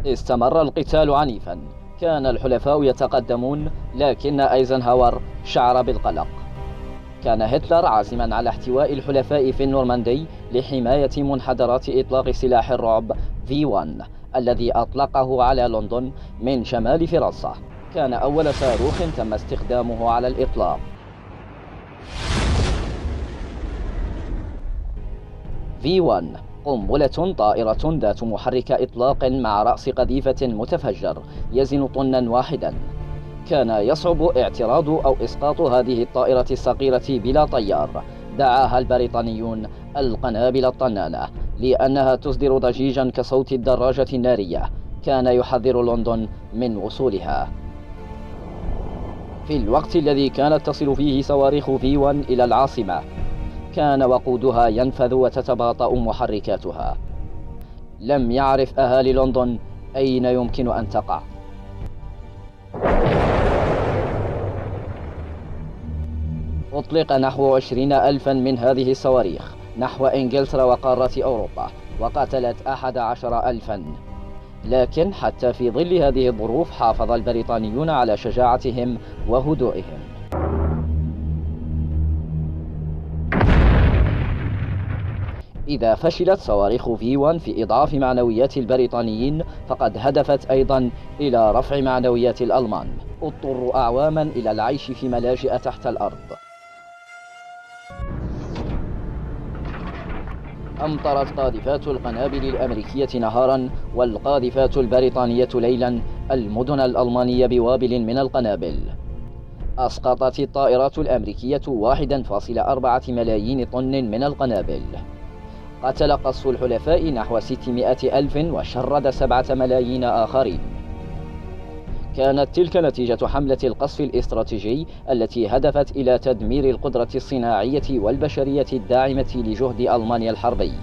استمر القتال عنيفا. كان الحلفاء يتقدمون، لكن أيزنهاور شعر بالقلق. كان هتلر عازما على احتواء الحلفاء في النورماندي لحماية منحدرات إطلاق سلاح الرعب V1 الذي أطلقه على لندن من شمال فرنسا. كان أول صاروخ تم استخدامه على الإطلاق. V1 قنبلة طائرة ذات محرك إطلاق مع رأس قذيفة متفجر يزن طنا واحدا. كان يصعب اعتراض أو إسقاط هذه الطائرة الصغيرة بلا طيار. دعاها البريطانيون القنابل الطنانة لأنها تصدر ضجيجا كصوت الدراجة النارية. كان يحذر لندن من وصولها. في الوقت الذي كانت تصل فيه صواريخ V1 إلى العاصمة، كان وقودها ينفذ وتتباطأ محركاتها. لم يعرف أهالي لندن أين يمكن أن تقع. أطلق نحو 20,000 من هذه الصواريخ نحو إنجلترا وقارة أوروبا، وقتلت 11,000. لكن حتى في ظل هذه الظروف حافظ البريطانيون على شجاعتهم وهدوئهم. إذا فشلت صواريخ V1 في إضعاف معنويات البريطانيين، فقد هدفت أيضا إلى رفع معنويات الألمان. اضطروا أعواما إلى العيش في ملاجئ تحت الأرض. أمطرت قاذفات القنابل الأمريكية نهارا والقاذفات البريطانية ليلا المدن الألمانية بوابل من القنابل. أسقطت الطائرات الأمريكية 1.4 ملايين طن من القنابل. قتل قصف الحلفاء نحو 600,000 وشرد 7 ملايين آخرين. كانت تلك نتيجة حملة القصف الاستراتيجي التي هدفت إلى تدمير القدرة الصناعية والبشرية الداعمة لجهد ألمانيا الحربي.